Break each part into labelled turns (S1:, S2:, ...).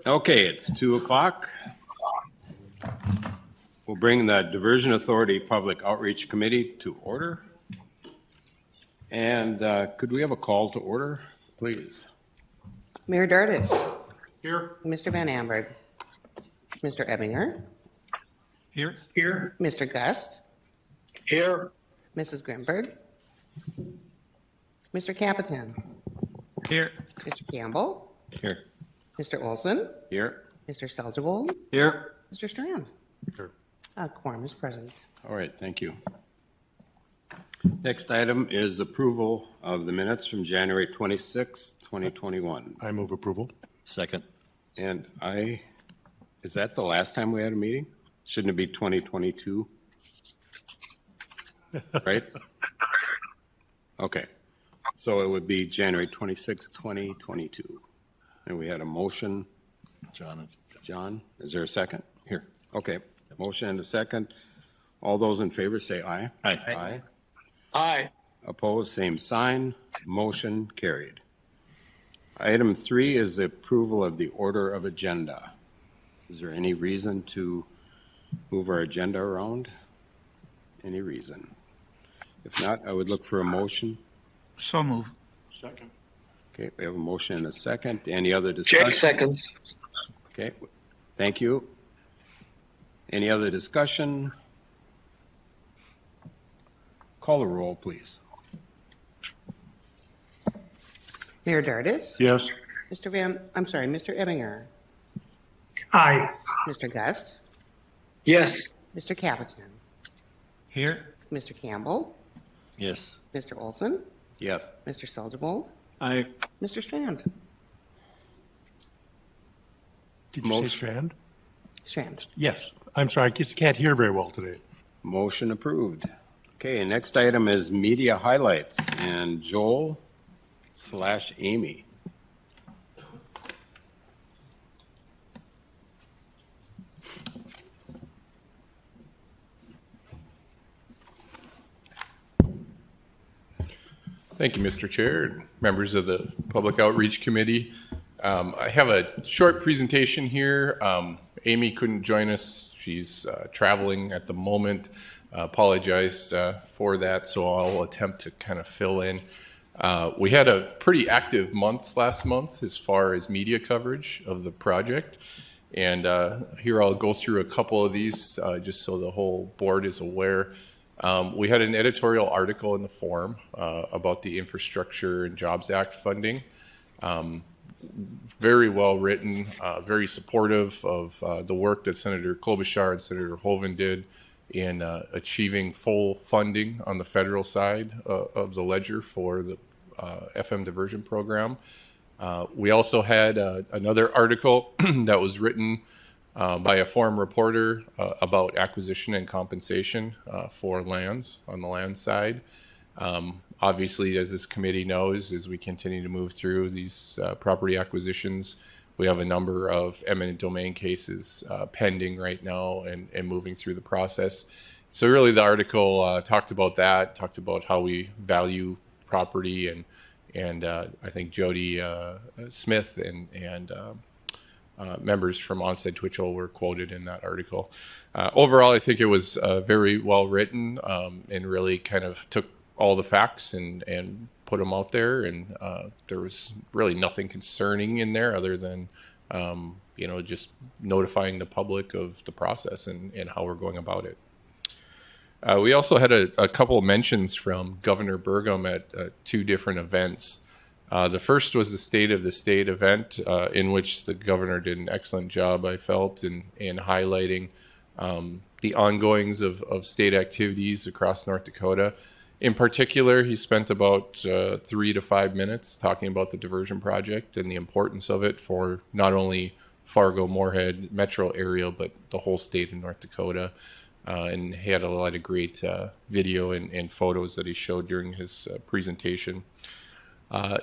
S1: Okay, it's 2:00. We'll bring the Diversion Authority Public Outreach Committee to order. And could we have a call to order, please?
S2: Mayor Dardis.
S3: Here.
S2: Mr. Van Amberg. Mr. Ebinger.
S3: Here.
S2: Mr. Gust.
S4: Here.
S2: Mrs. Grimberg. Mr. Capitan.
S3: Here.
S2: Mr. Campbell.
S1: Here.
S2: Mr. Olson.
S1: Here.
S2: Mr. Seljevold.
S3: Here.
S2: Mr. Strand.
S3: Here.
S2: Quorum is present.
S1: All right, thank you. Next item is approval of the minutes from January 26, 2021.
S3: I move approval.
S5: Second.
S1: And is that the last time we had a meeting? Shouldn't it be 2022? Right? Okay. So it would be January 26, 2022. And we had a motion. John, is there a second? Here. Okay. Motion and a second. All those in favor say aye.
S5: Aye.
S1: Aye.
S4: Aye.
S1: Opposed, same sign. Motion carried. Item 3 is the approval of the order of agenda. Is there any reason to move our agenda around? Any reason? If not, I would look for a motion.
S3: So move.
S4: Second.
S1: Okay, we have a motion and a second. Any other discussion?
S4: Jake seconds.
S1: Okay, thank you. Any other discussion? Call the roll, please.
S2: Mayor Dardis.
S3: Yes.
S2: Mr. Ebinger.
S4: Aye.
S2: Mr. Gust.
S4: Yes.
S2: Mr. Capitan.
S3: Here.
S2: Mr. Campbell.
S5: Yes.
S2: Mr. Olson.
S1: Yes.
S2: Mr. Seljevold.
S3: Aye.
S2: Mr. Strand.
S3: Did you
S1: Motion.
S3: say Strand?
S2: Strand.
S3: Yes. I'm sorry, I just can't hear very well today.
S1: Motion approved. Okay, next item is media highlights, and Joel/Amy.
S6: Thank you, Mr. Chair, and members of the Public Outreach Committee. I have a short presentation here. Amy couldn't join us. She's traveling at the moment. Apologize for that, so I'll attempt to kind of fill in. We had a pretty active month last month as far as media coverage of the project. And here I'll go through a couple of these just so the whole board is aware. We had an editorial article in the Forum about the Infrastructure and Jobs Act funding. Very well written, very supportive of the work that Senator Klobuchar and Senator Hoeven did in achieving full funding on the federal side of the ledger for the FM diversion program. We also had another article that was written by a Forum reporter about acquisition and compensation for lands on the land side. Obviously, as this committee knows, as we continue to move through these property acquisitions, we have a number of eminent domain cases pending right now and moving through the process. So really the article talked about that, talked about how we value property, and I think Jody Smith and members from Onstead Twitchell were quoted in that article. Overall, I think it was very well written and really kind of took all the facts and put them out there. And there was really nothing concerning in there other than, just notifying the public of the process and how we're going about it. We also had a couple of mentions from Governor Burgum at two different events. The first was the State of the State event, in which the governor did an excellent job, I felt, in highlighting the ongoings of state activities across North Dakota. In particular, he spent about 3 to 5 minutes talking about the diversion project and the importance of it for not only Fargo-Moorhead metro area, but the whole state of North Dakota. And he had a lot of great video and photos that he showed during his presentation.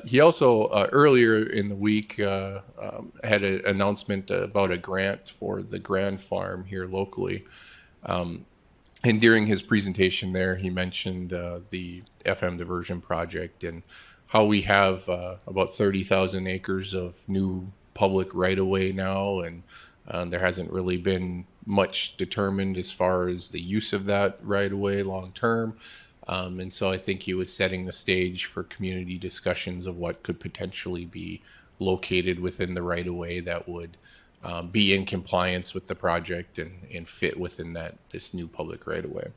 S6: He also, earlier in the week, had an announcement about a grant for the Grand Farm here locally. And during his presentation there, he mentioned the FM diversion project and how we have about 30,000 acres of new public right-of-way now, and there hasn't really been much determined as far as the use of that right-of-way long-term. And so I think he was setting the stage for community discussions of what could potentially be located within the right-of-way that would be in compliance with the project and fit within this new public right-of-way.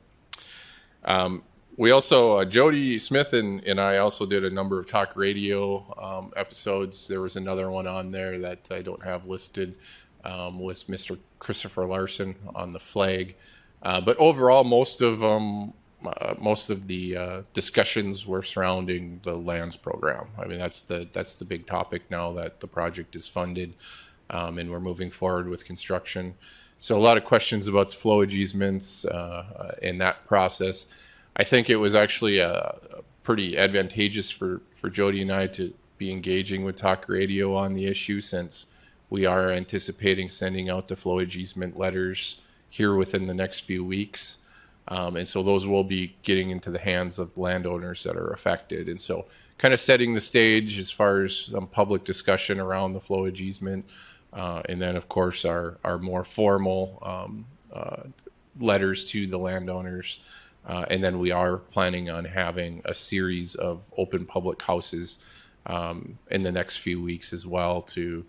S6: We also, Jody Smith and I also did a number of talk radio episodes. There was another one on there that I don't have listed with Mr. Christopher Larson on the flag. But overall, most of the discussions were surrounding the lands program. I mean, that's the big topic now that the project is funded, and we're moving forward with construction. So a lot of questions about the flow easements in that process. I think it was actually pretty advantageous for Jody and I to be engaging with talk radio on the issue, since we are anticipating sending out the flow easement letters here within the next few weeks. And so those will be getting into the hands of landowners that are affected. And so kind of setting the stage as far as some public discussion around the flow easement. And then, of course, our more formal letters to the landowners. And then we are planning on having a series of open public houses in the next few weeks as well to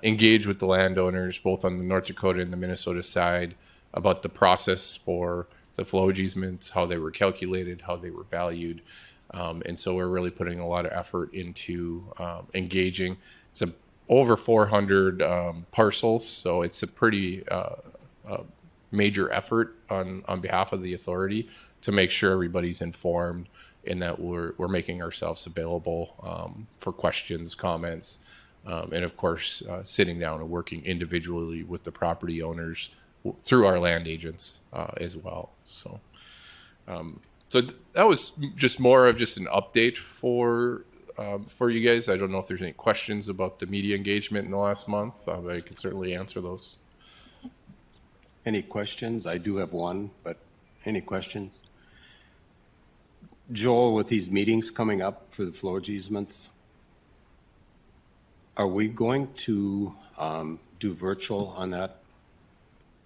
S6: engage with the landowners, both on the North Dakota and the Minnesota side, about the process for the flow easements, how they were calculated, how they were valued. And so we're really putting a lot of effort into engaging. It's over 400 parcels, so it's a pretty major effort on behalf of the authority to make sure everybody's informed and that we're making ourselves available for questions, comments, and of course sitting down and working individually with the property owners through our land agents as well. So that was just more of just an update for you guys. I don't know if there's any questions about the media engagement in the last month. I could certainly answer those.
S1: Any questions? I do have one, but any questions? Joel, with these meetings coming up for the flow easements, are we going to do virtual on that?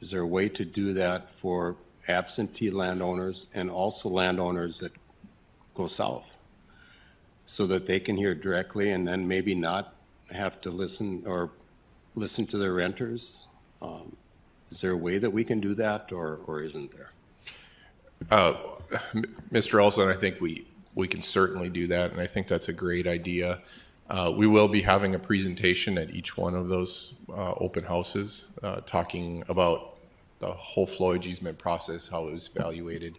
S1: Is there a way to do that for absentee landowners and also landowners that go south, so that they can hear directly and then maybe not have to listen to their renters? Is there a way that we can do that, or isn't there?
S6: Mr. Olson, I think we can certainly do that, and I think that's a great idea. We will be having a presentation at each one of those open houses talking about the whole flow easement process, how it was evaluated.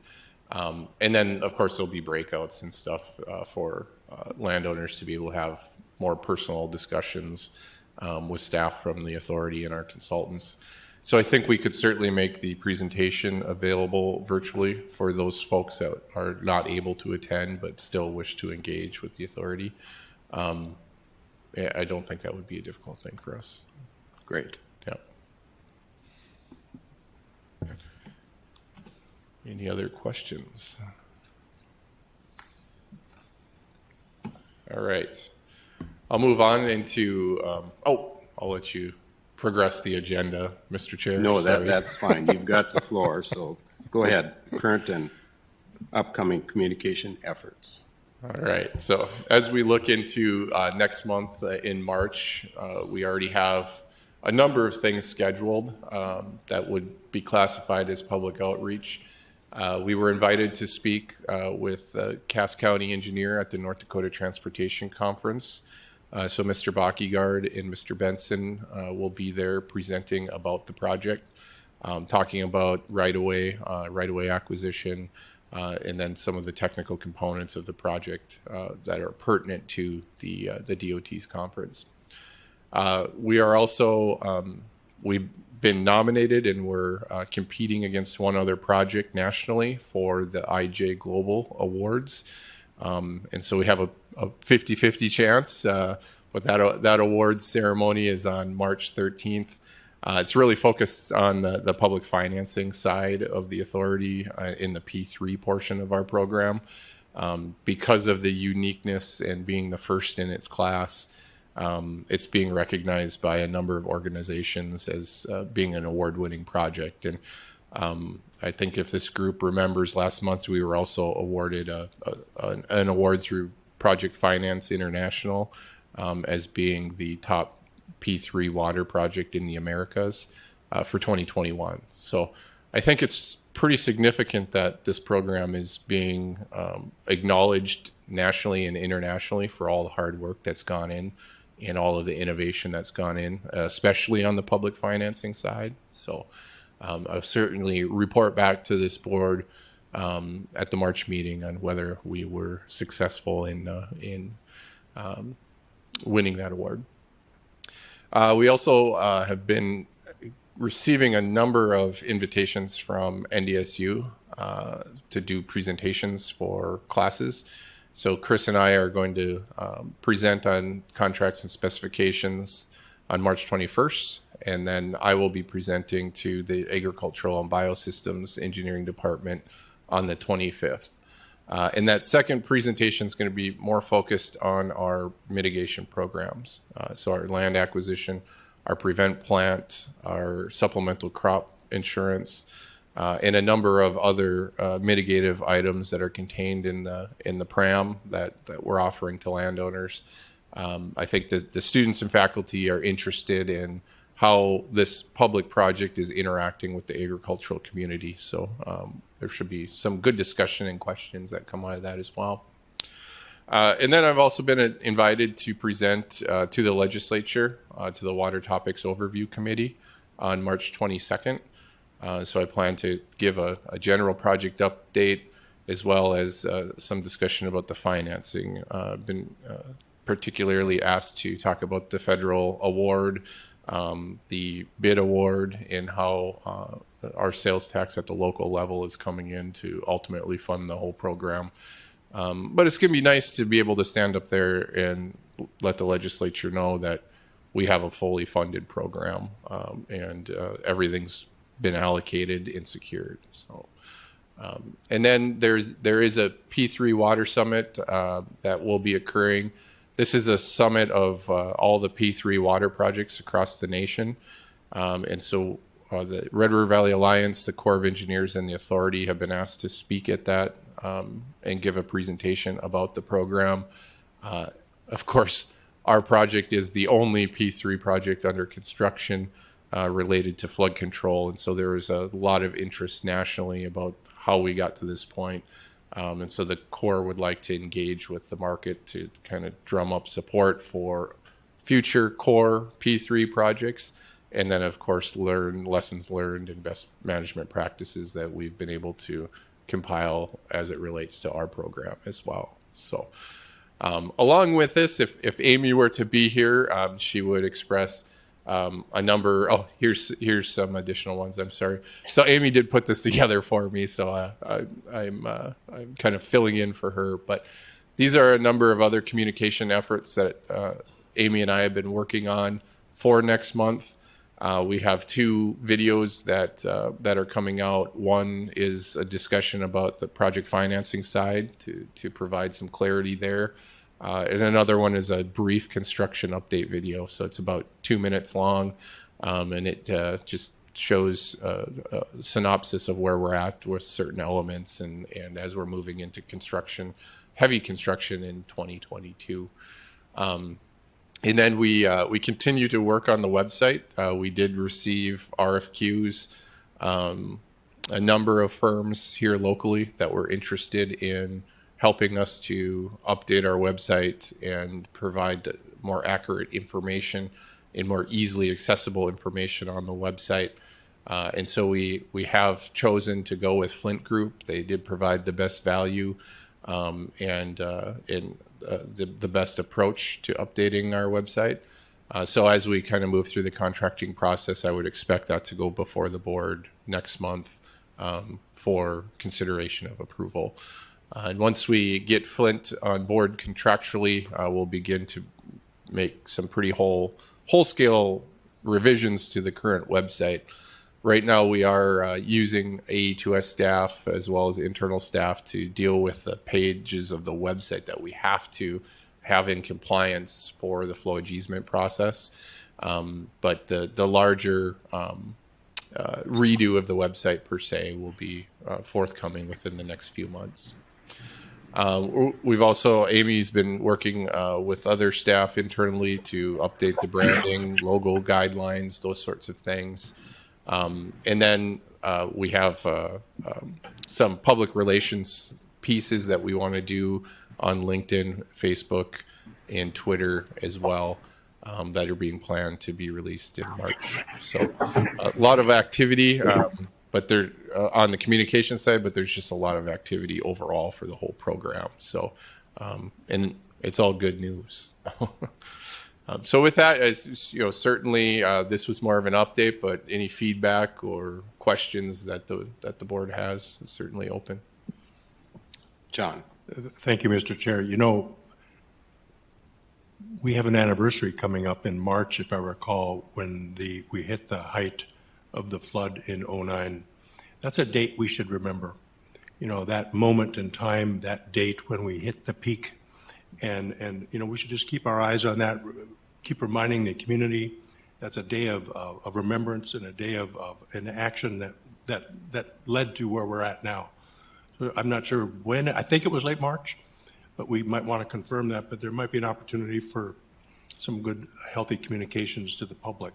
S6: And then, of course, there'll be breakouts and stuff for landowners to be able to have more personal discussions with staff from the authority and our consultants. So I think we could certainly make the presentation available virtually for those folks that are not able to attend but still wish to engage with the authority. I don't think that would be a difficult thing for us.
S1: Great.
S6: Yeah. Any other questions? All right. I'll move on into, I'll let you progress the agenda, Mr. Chair.
S1: No,
S6: Sorry.
S1: that's fine. You've got the floor, so go ahead. Current and upcoming communication efforts.
S6: All right. So as we look into next month in March, we already have a number of things scheduled that would be classified as public outreach. We were invited to speak with the Cass County engineer at the North Dakota Transportation Conference. So Mr. Bachigard and Mr. Benson will be there presenting about the project, talking about right-of-way acquisition, and then some of the technical components of the project that are pertinent to the DOT's conference. We are also, we've been nominated and we're competing against one other project nationally for the IJ Global Awards. And so we have a 50-50 chance, but that awards ceremony is on March 13th. It's really focused on the public financing side of the authority in the P3 portion of our program. Because of the uniqueness and being the first in its class, it's being recognized by a number of organizations as being an award-winning project. And I think if this group remembers, last month we were also awarded an award through Project Finance International as being the top P3 water project in the Americas for 2021. So I think it's pretty significant that this program is being acknowledged nationally and internationally for all the hard work that's gone in and all of the innovation that's gone in, especially on the public financing side. So I'll certainly report back to this board at the March meeting on whether we were successful in winning that award. We also have been receiving a number of invitations from NDSU to do presentations for classes. So Chris and I are going to present on contracts and specifications on March 21st, and then I will be presenting to the Agricultural and Biosystems Engineering Department on the 25th. And that second presentation is going to be more focused on our mitigation programs. So our land acquisition, our prevent plant, our supplemental crop insurance, and a number of other mitigative items that are contained in the PRAM that we're offering to landowners. I think that the students and faculty are interested in how this public project is interacting with the agricultural community. So there should be some good discussion and questions that come out of that as well. And then I've also been invited to present to the legislature, to the Water Topics Overview Committee on March 22nd. So I plan to give a general project update as well as some discussion about the financing. I've been particularly asked to talk about the federal award, the bid award, and how our sales tax at the local level is coming in to ultimately fund the whole program. But it's going to be nice to be able to stand up there and let the legislature know that we have a fully funded program and everything's been allocated and secured. So, and then there is a P3 Water Summit that will be occurring. This is a summit of all the P3 water projects across the nation. And so the Red River Valley Alliance, the Corps of Engineers, and the Authority have been asked to speak at that and give a presentation about the program. Of course, our project is the only P3 project under construction related to flood control. And so there is a lot of interest nationally about how we got to this point. And so the Corps would like to engage with the market to kind of drum up support for future core P3 projects. And then, of course, learn lessons learned and best management practices that we've been able to compile as it relates to our program as well. So along with this, if Amy were to be here, she would express a number. Oh, here's some additional ones. I'm sorry. So Amy did put this together for me, so I'm kind of filling in for her. But these are a number of other communication efforts that Amy and I have been working on for next month. We have 2 videos that are coming out. One is a discussion about the project financing side to provide some clarity there. And another one is a brief construction update video. So it's about 2 minutes long, and it just shows a synopsis of where we're at with certain elements and as we're moving into construction, heavy construction in 2022. And then we continue to work on the website. We did receive RFQs, a number of firms here locally that were interested in helping us to update our website and provide more accurate information and more easily accessible information on the website. And so we have chosen to go with Flint Group. They did provide the best value and the best approach to updating our website. So as we kind of move through the contracting process, I would expect that to go before the board next month for consideration of approval. And once we get Flint on board contractually, we'll begin to make some pretty whole-scale revisions to the current website. Right now, we are using AE2S staff as well as internal staff to deal with the pages of the website that we have to have in compliance for the flowage easement process. But the larger redo of the website per se will be forthcoming within the next few months. We've also, Amy's been working with other staff internally to update the branding, logo guidelines, those sorts of things. And then we have some public relations pieces that we want to do on LinkedIn, Facebook, and Twitter as well, that are being planned to be released in March. So a lot of activity, but they're on the communication side, but there's just a lot of activity overall for the whole program. So, and it's all good news. So with that, as you know, certainly this was more of an update, but any feedback or questions that the board has is certainly open.
S1: John.
S3: Thank you, Mr. Chair. You know, we have an anniversary coming up in March, if I recall, when we hit the height of the flood in '09. That's a date we should remember. You know, that moment in time, that date when we hit the peak. And you know, we should just keep our eyes on that, keep reminding the community that's a day of remembrance and a day of an action that led to where we're at now. So I'm not sure when, I think it was late March, but we might want to confirm that, but there might be an opportunity for some good, healthy communications to the public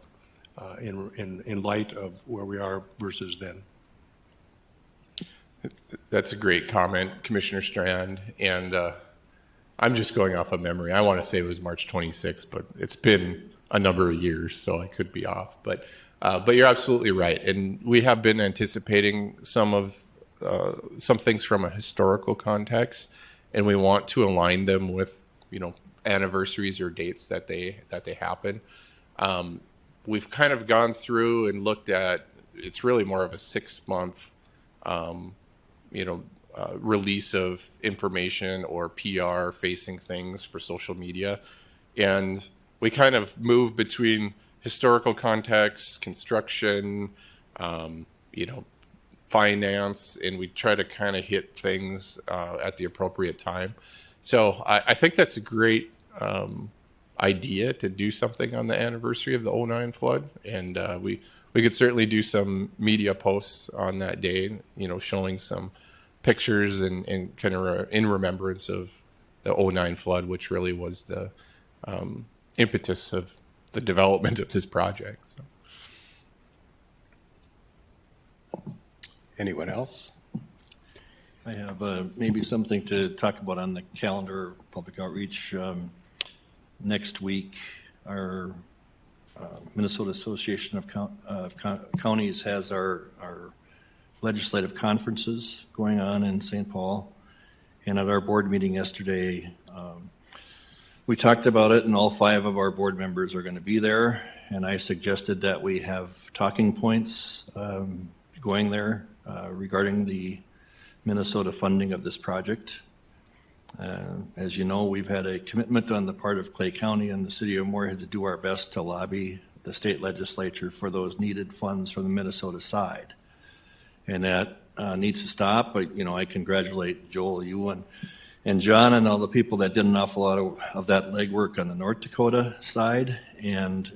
S3: in light of where we are versus then.
S6: That's a great comment, Commissioner Strand. And I'm just going off of memory. I want to say it was March 26th, but it's been a number of years, so I could be off. But you're absolutely right. And we have been anticipating some things from a historical context, and we want to align them with, you know, anniversaries or dates that they happen. We've kind of gone through and looked at, it's really more of a 6-month, release of information or PR facing things for social media. And we kind of move between historical context, construction, finance, and we try to kind of hit things at the appropriate time. So I think that's a great idea to do something on the anniversary of the '09 flood. And we could certainly do some media posts on that day, you know, showing some pictures and kind of in remembrance of the '09 flood, which really was the impetus of the development of this project. So.
S1: Anyone else?
S5: I have maybe something to talk about on the calendar, public outreach. Next week, our Minnesota Association of Counties has our legislative conferences going on in St. Paul. And at our board meeting yesterday, we talked about it, and all 5 of our board members are going to be there. And I suggested that we have talking points going there regarding the Minnesota funding of this project. As you know, we've had a commitment on the part of Clay County and the city of Moorhead to do our best to lobby the state legislature for those needed funds from the Minnesota side. And that needs to stop. But, you know, I congratulate Joel, you and John and all the people that did an awful lot of that legwork on the North Dakota side. And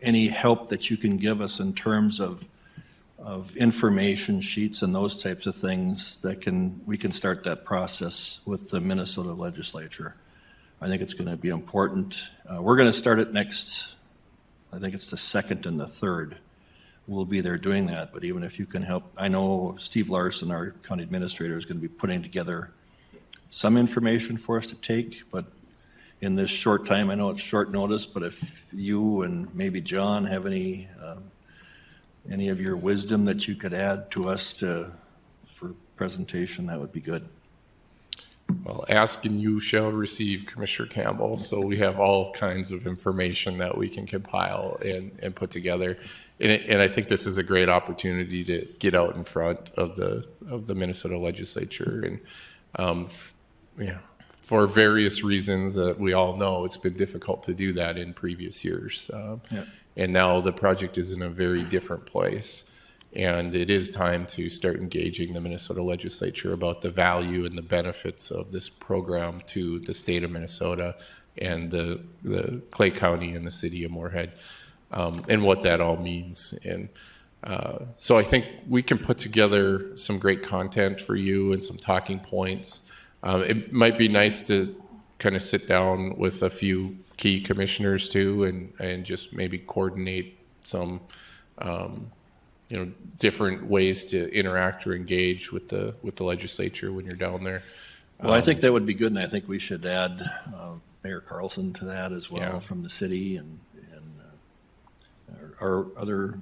S5: any help that you can give us in terms of information sheets and those types of things we can start that process with the Minnesota legislature. I think it's going to be important. We're going to start it next, I think it's the 2nd and the 3rd. We'll be there doing that, but even if you can help, I know Steve Larson, our county administrator, is going to be putting together some information for us to take, but in this short time, I know it's short notice, but if you and maybe John have any of your wisdom that you could add to us for presentation, that would be good.
S6: Well, ask and you shall receive, Commissioner Campbell. So we have all kinds of information that we can compile and put together. And I think this is a great opportunity to get out in front of the Minnesota legislature. And for various reasons that we all know, it's been difficult to do that in previous years. And now the project is in a very different place. And it is time to start engaging the Minnesota legislature about the value and the benefits of this program to the state of Minnesota, and the Clay County and the city of Moorhead, and what that all means. And so I think we can put together some great content for you and some talking points. It might be nice to kind of sit down with a few key commissioners too, and just maybe coordinate some, different ways to interact or engage with the legislature when you're down there.
S5: Well, I think that would be good, and I think we should add Mayor Carlson to that as well,
S6: Yeah.
S5: from the city, and our other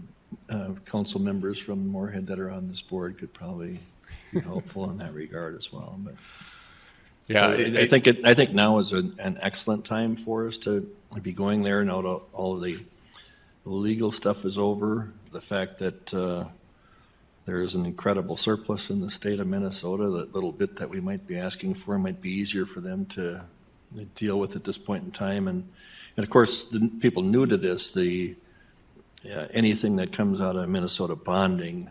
S5: council members from Moorhead that are on this board could probably be helpful in that regard as well. But
S6: Yeah,
S5: I think now is an excellent time for us to be going there. Now that all of the legal stuff is over, the fact that there is an incredible surplus in the state of Minnesota, that little bit that we might be asking for might be easier for them to deal with at this point in time. And of course, the people new to this, anything that comes out of Minnesota bonding,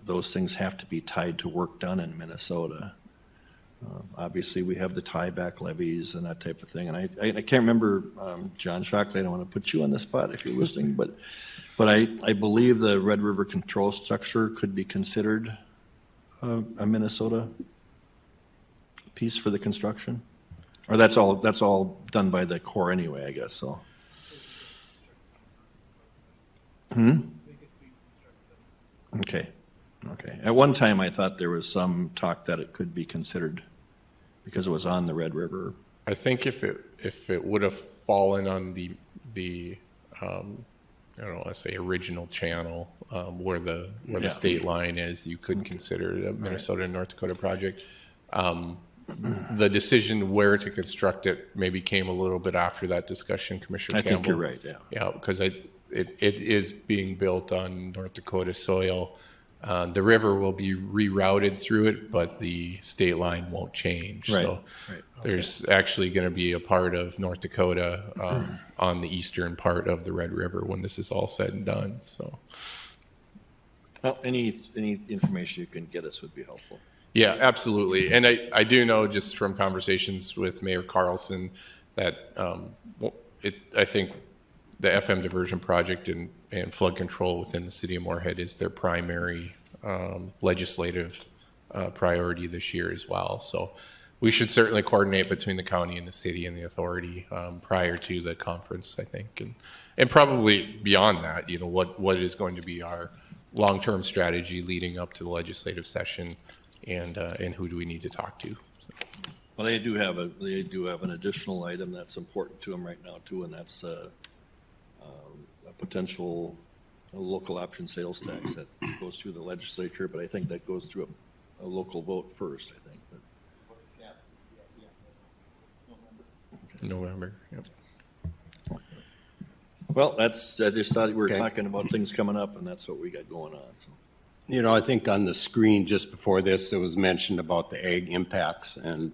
S5: those things have to be tied to work done in Minnesota. Obviously, we have the tieback levies and that type of thing. And I can't remember, John Shockley, I don't want to put you on the spot if you're listening, but I believe the Red River control structure could be considered a Minnesota piece for the construction. Or that's all done by the Corps anyway, I guess, so. Okay. At one time, I thought there was some talk that it could be considered because it was on the Red River.
S6: I think if it would have fallen on the I don't want to say original channel, where the state line is, you could consider it a Minnesota and North Dakota project. The decision where to construct it maybe came a little bit after that discussion, Commissioner Campbell.
S5: I think you're right, yeah.
S6: Yeah, because it is being built on North Dakota soil. The river will be rerouted through it, but the state line won't change.
S5: Right,
S6: So
S5: right.
S6: there's actually going to be a part of North Dakota on the eastern part of the Red River when this is all said and done. So,
S5: Well, any information you can get us would be helpful.
S6: yeah, absolutely. And I do know just from conversations with Mayor Carlson that I think the FM diversion project and flood control within the city of Moorhead is their primary legislative priority this year as well. So we should certainly coordinate between the county and the city and the authority prior to the conference, I think, and probably beyond that. What is going to be our long-term strategy leading up to the legislative session, and who do we need to talk to?
S5: Well, they do have an additional item that's important to them right now too, and that's a potential local option sales tax that goes through the legislature, but I think that goes through a local vote first, I think. But
S6: November. Yep.
S5: Well, I just thought we were talking about things coming up, and that's what we got going on. So.
S1: I think on the screen just before this, it was mentioned about the ag impacts and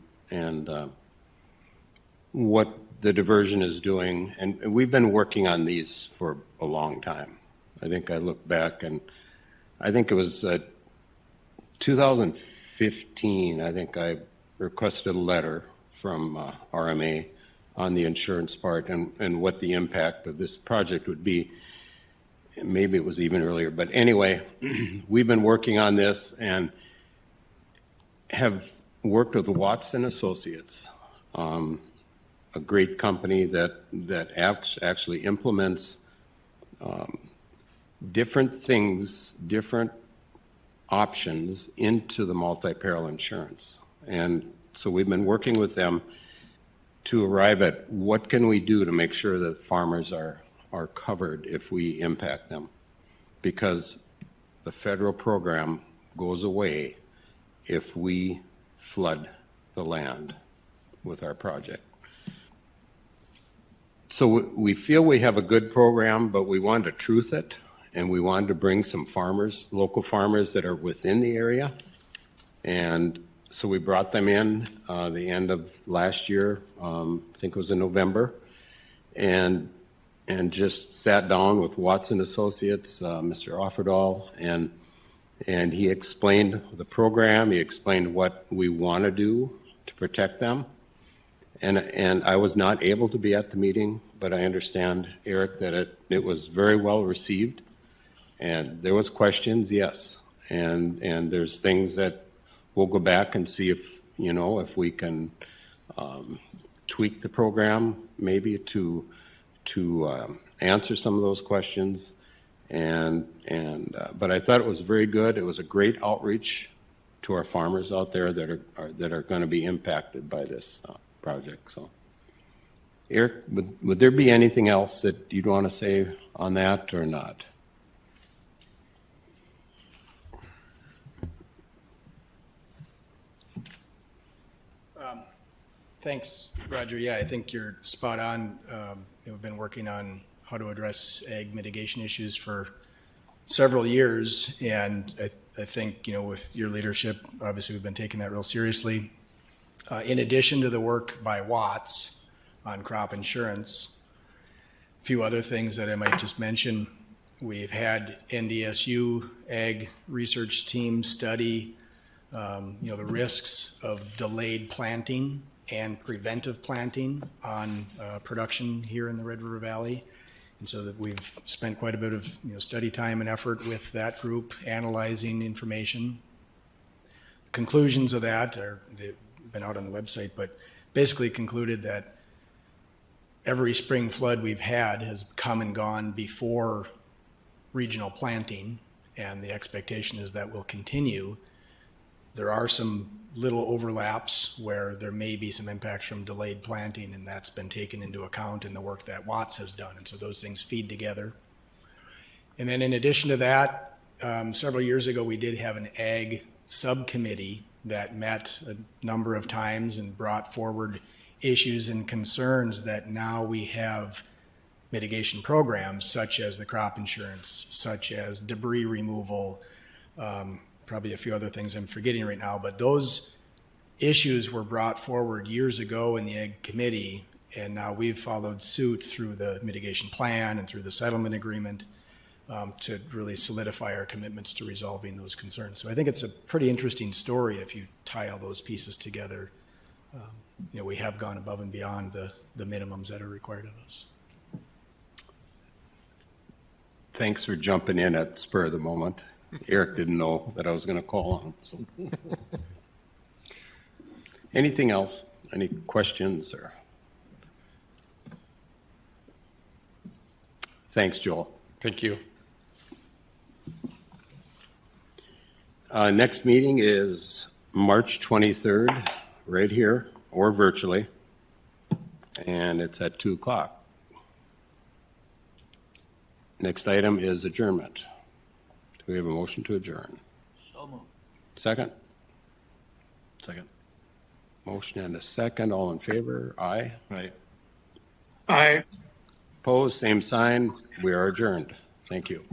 S1: what the diversion is doing. And we've been working on these for a long time. I think I look back, and I think it was 2015, I think I requested a letter from RMA on the insurance part and what the impact of this project would be. Maybe it was even earlier, but anyway, we've been working on this and have worked with Watson Associates, a great company that actually implements different things, different options into the multi-peril insurance. And so we've been working with them to arrive at what can we do to make sure that farmers are covered if we impact them, because the federal program goes away if we flood the land with our project. So we feel we have a good program, but we wanted to truth it, and we wanted to bring some farmers, local farmers that are within the area. And so we brought them in the end of last year, I think it was in November, and just sat down with Watson Associates, Mr. Offerdahl, and he explained the program. He explained what we want to do to protect them. And I was not able to be at the meeting, but I understand, Eric, that it was very well received. And there was questions, yes. And there's things that we'll go back and see if, if we can tweak the program maybe to answer some of those questions. But I thought it was very good. It was a great outreach to our farmers out there that are going to be impacted by this project. So, Eric, would there be anything else that you'd want to say on that or not?
S7: Thanks, Roger. Yeah, I think you're spot on. We've been working on how to address ag mitigation issues for several years, and I think, with your leadership, obviously we've been taking that real seriously. In addition to the work by Watts on crop insurance, a few other things that I might just mention. We've had NDSU ag research team study, the risks of delayed planting and preventive planting on production here in the Red River Valley. And so that we've spent quite a bit of study time and effort with that group analyzing information. Conclusions of that they've been out on the website, but basically concluded that every spring flood we've had has come and gone before regional planting, and the expectation is that will continue. There are some little overlaps where there may be some impacts from delayed planting, and that's been taken into account in the work that Watts has done. And so those things feed together. And then in addition to that, several years ago, we did have an ag subcommittee that met a number of times and brought forward issues and concerns that now we have mitigation programs such as the crop insurance, such as debris removal, probably a few other things I'm forgetting right now, but those issues were brought forward years ago in the Ag Committee, and now we've followed suit through the mitigation plan and through the settlement agreement to really solidify our commitments to resolving those concerns. So I think it's a pretty interesting story if you tie all those pieces together. We have gone above and beyond the minimums that are required of us.
S1: Thanks for jumping in at the spur of the moment. Eric didn't know that I was going to call on him. So. Anything else? Any questions? Or thanks, Joel.
S6: Thank you.
S1: Next meeting is March 23rd, right here, or virtually, and it's at 2 o'clock. Next item is adjournment. Do we have a motion to adjourn?
S5: So moved.
S1: Second?
S5: Second.
S1: Motion and a second. All in favor? Aye.
S5: Right.
S4: Aye.
S1: Opposed? Same sign. We are adjourned. Thank you.